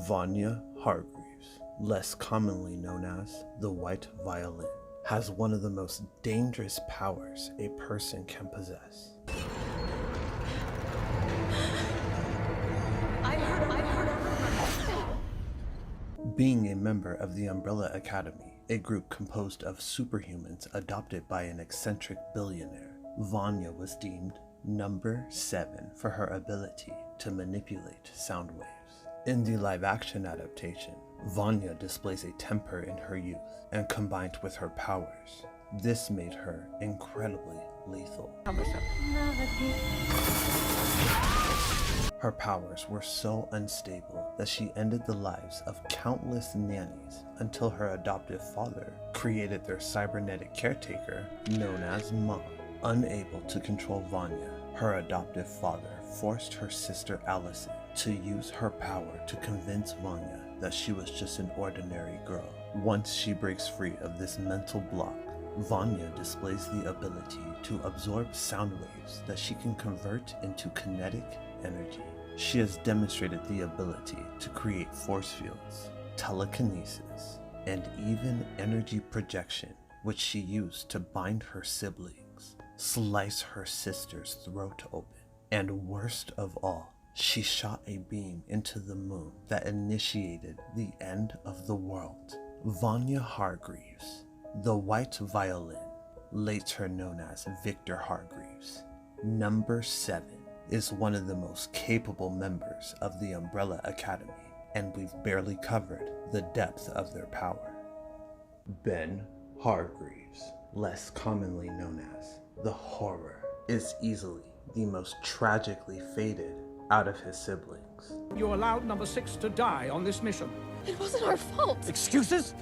Vanya Hargreeves, less commonly known as the White Violin, has one of the most dangerous powers a person can possess. Being a member of the Umbrella Academy, a group composed of superhumans adopted by an eccentric billionaire, Vanya was deemed number 7 for her ability to manipulate sound waves. In the live-action adaptation, Vanya displays a temper in her youth, and combined with her powers, this made her incredibly lethal. Her powers were so unstable that she ended the lives of countless nannies until her adoptive father created their cybernetic caretaker known as Mom. Unable to control Vanya, her adoptive father forced her sister Alison to use her power to convince Vanya that she was just an ordinary girl. Once she breaks free of this mental block, Vanya displays the ability to absorb sound waves that she can convert into kinetic energy. She has demonstrated the ability to create force fields, telekinesis, and even energy projection, which she used to bind her siblings, slice her sister's throat open, and worst of all, she shot a beam into the moon that initiated the end of the world. Vanya Hargreeves, the White Violin, later known as Viktor Hargreeves, number 7, is one of the most capable members of the Umbrella Academy, and we've barely covered the depth of their power. Ben Hargreeves, less commonly known as the Horror, is easily the most tragically fated out of his siblings. You allowed number 6 to die on this mission. It wasn't our fault. Excuses?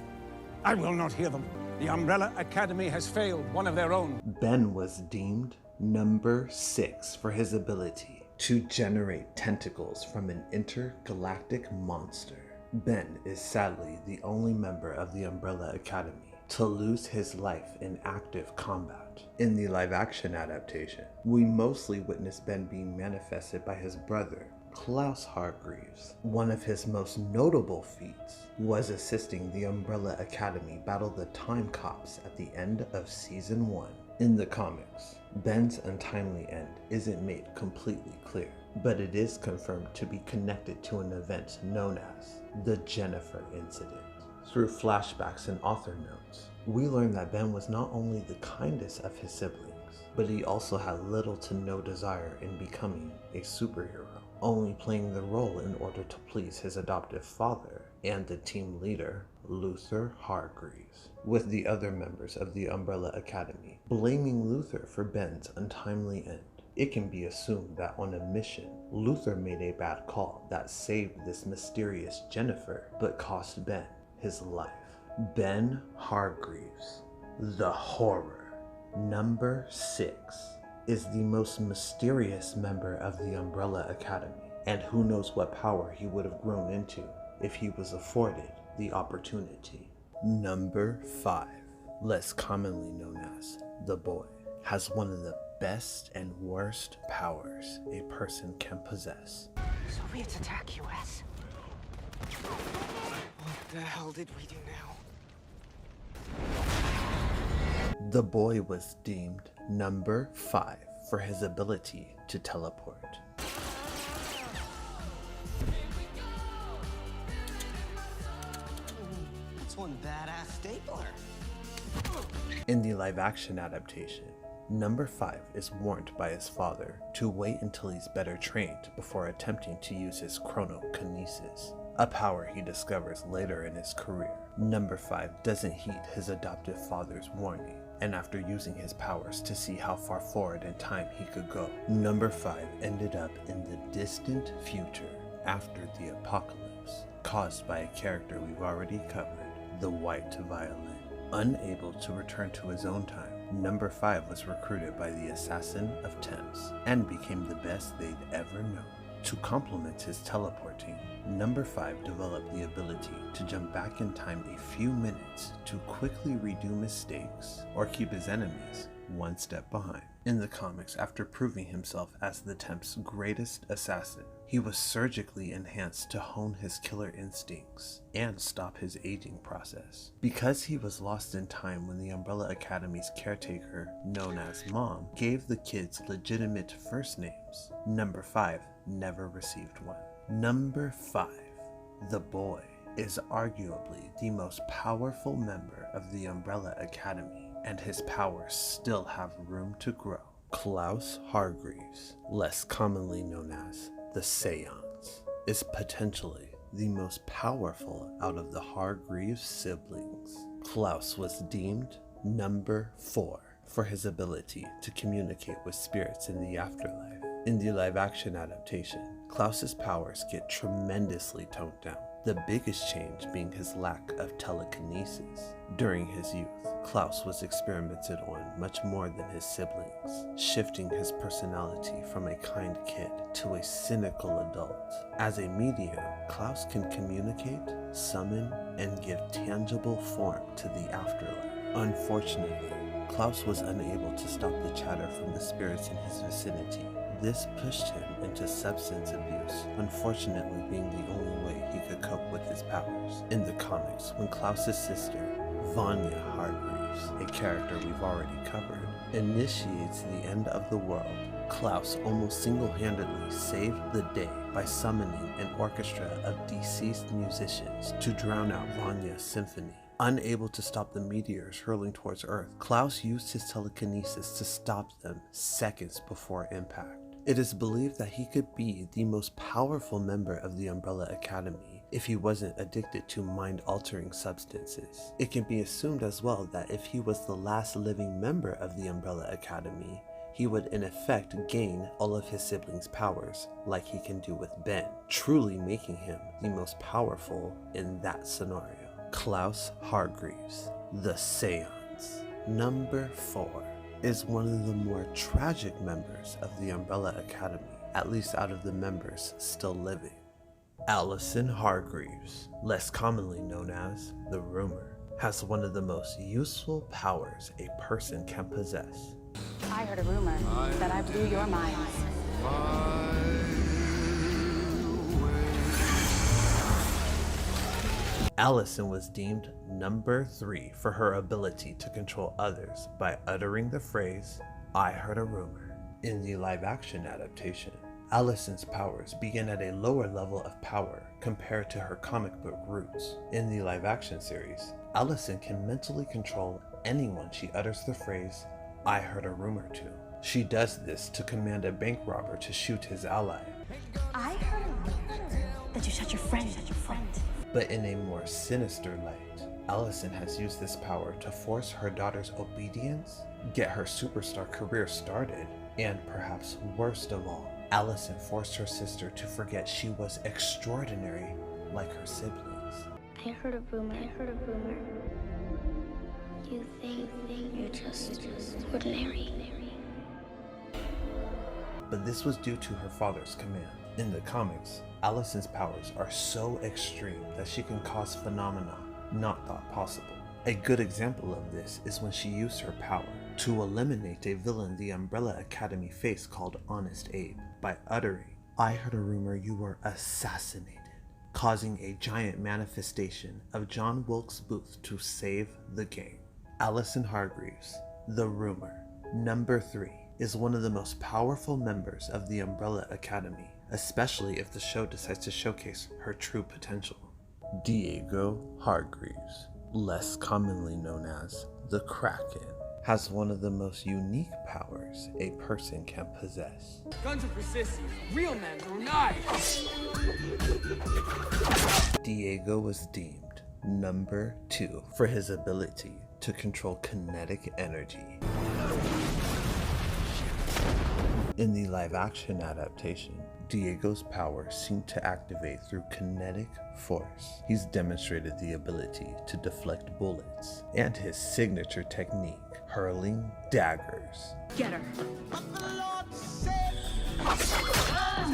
I will not hear them. The Umbrella Academy has failed one of their own. Ben was deemed number 6 for his ability to generate tentacles from an intergalactic monster. Ben is sadly the only member of the Umbrella Academy to lose his life in active combat. In the live-action adaptation, we mostly witness Ben being manifested by his brother, Klaus Hargreeves. One of his most notable feats was assisting the Umbrella Academy battle the Time Cops at the end of Season 1. In the comics, Ben's untimely end isn't made completely clear, but it is confirmed to be connected to an event known as the Jennifer Incident. Through flashbacks and author notes, we learn that Ben was not only the kindest of his siblings, but he also had little to no desire in becoming a superhero, only playing the role in order to please his adoptive father and the team leader, Luther Hargreeves, with the other members of the Umbrella Academy blaming Luther for Ben's untimely end. It can be assumed that on a mission, Luther made a bad call that saved this mysterious Jennifer, but cost Ben his life. Ben Hargreeves, the Horror, number 6, is the most mysterious member of the Umbrella Academy, and who knows what power he would have grown into if he was afforded the opportunity. Number 5, less commonly known as the Boy, has one of the best and worst powers a person can possess. Soviets attack US. What the hell did we do now? The Boy was deemed number 5 for his ability to teleport. That's one badass stapler. In the live-action adaptation, number 5 is warned by his father to wait until he's better trained before attempting to use his chronokinesis, a power he discovers later in his career. Number 5 doesn't heed his adoptive father's warning, and after using his powers to see how far forward in time he could go, number 5 ended up in the distant future after the apocalypse, caused by a character we've already covered, the White Violin. Unable to return to his own time, number 5 was recruited by the Assassin of Temps and became the best they'd ever known. To complement his teleporting, number 5 developed the ability to jump back in time a few minutes to quickly redo mistakes or keep his enemies one step behind. In the comics, after proving himself as the Temp's greatest assassin, he was surgically enhanced to hone his killer instincts and stop his aging process. Because he was lost in time when the Umbrella Academy's caretaker, known as Mom, gave the kids legitimate first names, number 5 never received one. Number 5, the boy, is arguably the most powerful member of the Umbrella Academy, and his powers still have room to grow. Klaus Hargreeves, less commonly known as the Seance, is potentially the most powerful out of the Hargreeves siblings. Klaus was deemed number 4 for his ability to communicate with spirits in the afterlife. In the live-action adaptation, Klaus's powers get tremendously toned down, the biggest change being his lack of telekinesis. During his youth, Klaus was experimented on much more than his siblings, shifting his personality from a kind kid to a cynical adult. As a medium, Klaus can communicate, summon, and give tangible form to the afterlife. Unfortunately, Klaus was unable to stop the chatter from the spirits in his vicinity. This pushed him into substance abuse, unfortunately being the only way he could cope with his powers. In the comics, when Klaus's sister, Vanya Hargreeves, a character we've already covered, initiates the end of the world, Klaus almost single-handedly saved the day by summoning an orchestra of deceased musicians to drown out Vanya's symphony. Unable to stop the meteors hurling towards Earth, Klaus used his telekinesis to stop them seconds before impact. It is believed that he could be the most powerful member of the Umbrella Academy if he wasn't addicted to mind-altering substances. It can be assumed as well that if he was the last living member of the Umbrella Academy, he would in effect gain all of his siblings' powers, like he can do with Ben, truly making him the most powerful in that scenario. Klaus Hargreeves, the Seance. Number 4 is one of the more tragic members of the Umbrella Academy, at least out of the members still living. Alison Hargreeves, less commonly known as the Rumor, has one of the most useful powers a person can possess. I heard a rumor that I blew your minds. Alison was deemed number 3 for her ability to control others by uttering the phrase, "I heard a rumor." In the live-action adaptation, Alison's powers begin at a lower level of power compared to her comic book roots. In the live-action series, Alison can mentally control anyone she utters the phrase, "I heard a rumor" to. She does this to command a bank robber to shoot his ally. I heard a rumor that you shot your friend. But in a more sinister light, Alison has used this power to force her daughter's obedience, get her superstar career started, and perhaps worst of all, Alison forced her sister to forget she was extraordinary like her siblings. I heard a rumor. You think you're just ordinary. But this was due to her father's command. In the comics, Alison's powers are so extreme that she can cause phenomena not thought possible. A good example of this is when she used her power to eliminate a villain the Umbrella Academy faced called Honest Abe by uttering, "I heard a rumor you were assassinated," causing a giant manifestation of John Wilkes Booth to save the game. Alison Hargreeves, the Rumor, number 3, is one of the most powerful members of the Umbrella Academy, especially if the show decides to showcase her true potential. Diego Hargreeves, less commonly known as the Kraken, has one of the most unique powers a person can possess. Guns are for sissies. Real men throw knives. Diego was deemed number 2 for his ability to control kinetic energy. In the live-action adaptation, Diego's powers seem to activate through kinetic force. He's demonstrated the ability to deflect bullets and his signature technique, hurling daggers. Get her.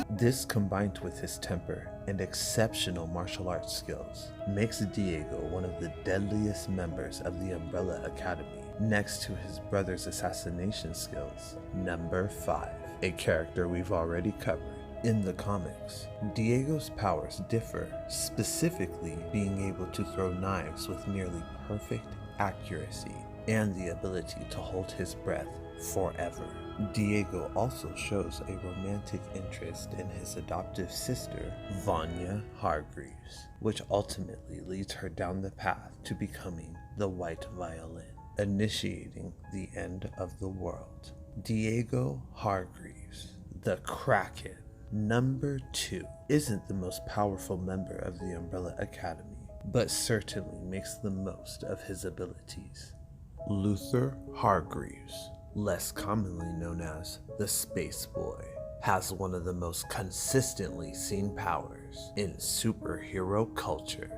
This, combined with his temper and exceptional martial arts skills, makes Diego one of the deadliest members of the Umbrella Academy, next to his brother's assassination skills. Number 5, a character we've already covered, In the comics, Diego's powers differ, specifically being able to throw knives with nearly perfect accuracy and the ability to hold his breath forever. Diego also shows a romantic interest in his adoptive sister, Vanya Hargreeves, which ultimately leads her down the path to becoming the White Violin, initiating the end of the world. Diego Hargreeves, the Kraken, number 2, isn't the most powerful member of the Umbrella Academy, but certainly makes the most of his abilities. Luther Hargreeves, less commonly known as the Space Boy, has one of the most consistently seen powers in superhero culture.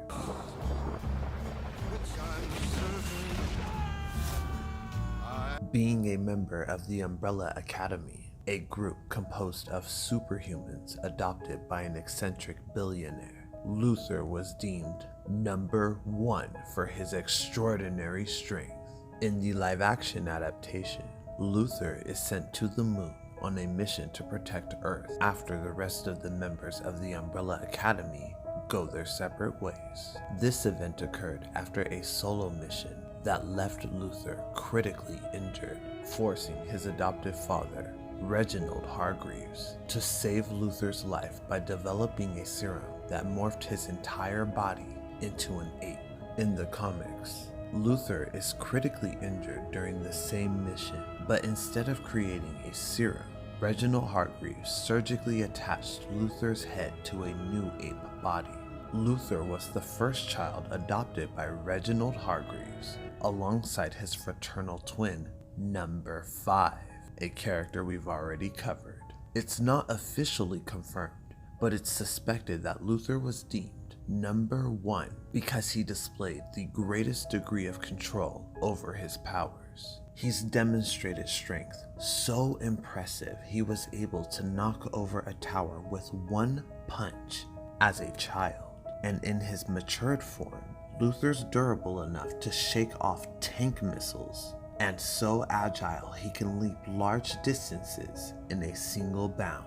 Being a member of the Umbrella Academy, a group composed of superhumans adopted by an eccentric billionaire, Luther was deemed number 1 for his extraordinary strength. In the live-action adaptation, Luther is sent to the moon on a mission to protect Earth after the rest of the members of the Umbrella Academy go their separate ways. This event occurred after a solo mission that left Luther critically injured, forcing his adoptive father, Reginald Hargreeves, to save Luther's life by developing a serum that morphed his entire body into an ape. In the comics, Luther is critically injured during the same mission, but instead of creating a serum, Reginald Hargreeves surgically attached Luther's head to a new ape body. Luther was the first child adopted by Reginald Hargreeves, alongside his fraternal twin, number 5, a character we've already covered. It's not officially confirmed, but it's suspected that Luther was deemed number 1 because he displayed the greatest degree of control over his powers. He's demonstrated strength so impressive he was able to knock over a tower with one punch as a child, and in his matured form, Luther's durable enough to shake off tank missiles, and so agile he can leap large distances in a single bound.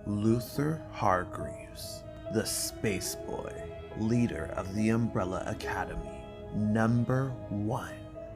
Luther Hargreeves, the Space Boy, leader of the Umbrella Academy, number 1,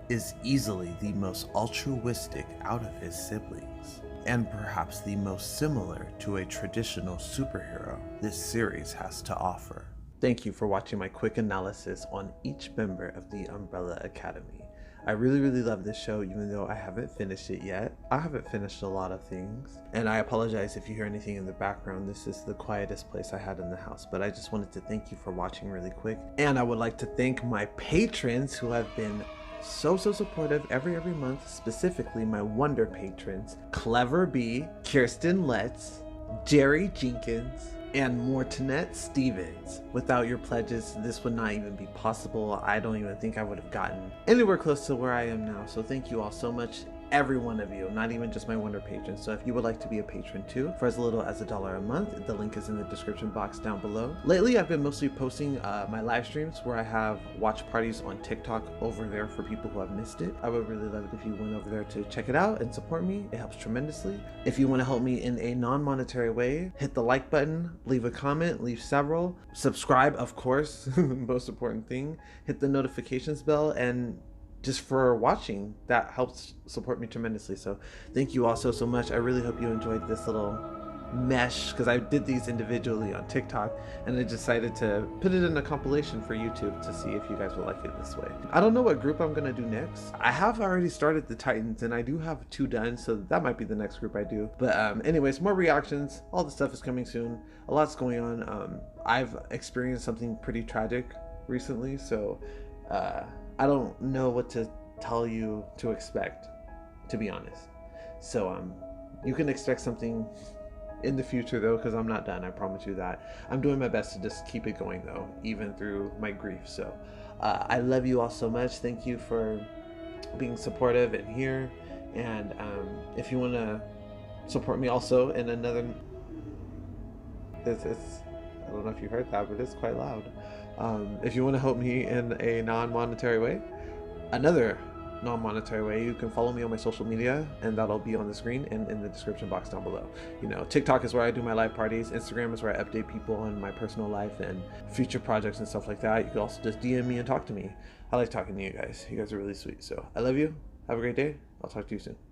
is easily the most altruistic out of his siblings, and perhaps the most similar to a traditional superhero this series has to offer. Thank you for watching my quick analysis on each member of the Umbrella Academy. I really love this show, even though I haven't finished it yet. I haven't finished a lot of things, and I apologize if you hear anything in the background. This is the quietest place I had in the house, but I just wanted to thank you for watching really quick. And I would like to thank my patrons who have been so supportive every month, specifically my Wonder patrons, Clever B, Kirsten Letts, Jerry Jenkins, and Mortonette Stevens. Without your pledges, this would not even be possible. I don't even think I would have gotten anywhere close to where I am now. So thank you all so much, every one of you, not even just my Wonder patrons. So if you would like to be a patron too, for as little as $1 a month, the link is in the description box down below. Lately, I've been mostly posting my live streams where I have watch parties on TikTok over there for people who have missed it. I would really love it if you went over there to check it out and support me. It helps tremendously. If you want to help me in a non-monetary way, hit the like button, leave a comment, leave several, subscribe, of course, the most important thing, hit the notifications bell, and just for watching, that helps support me tremendously. So thank you all so much. I really hope you enjoyed this little mesh, because I did these individually on TikTok, and I decided to put it in a compilation for YouTube to see if you guys will like it this way. I don't know what group I'm gonna do next. I have already started the Titans, and I do have 2 done, so that might be the next group I do. But anyways, more reactions. All the stuff is coming soon. A lot's going on. I've experienced something pretty tragic recently, so I don't know what to tell you to expect, to be honest. So you can expect something in the future though, because I'm not done, I promise you that. I'm doing my best to just keep it going though, even through my grief. So I love you all so much. Thank you for being supportive and here. And if you want to support me also in another, I don't know if you heard that, but it's quite loud. If you want to help me in a non-monetary way, another non-monetary way, you can follow me on my social media, and that'll be on the screen and in the description box down below. You know, TikTok is where I do my live parties. Instagram is where I update people on my personal life and future projects and stuff like that. You can also just DM me and talk to me. I like talking to you guys. You guys are really sweet. So I love you. Have a great day. I'll talk to you soon.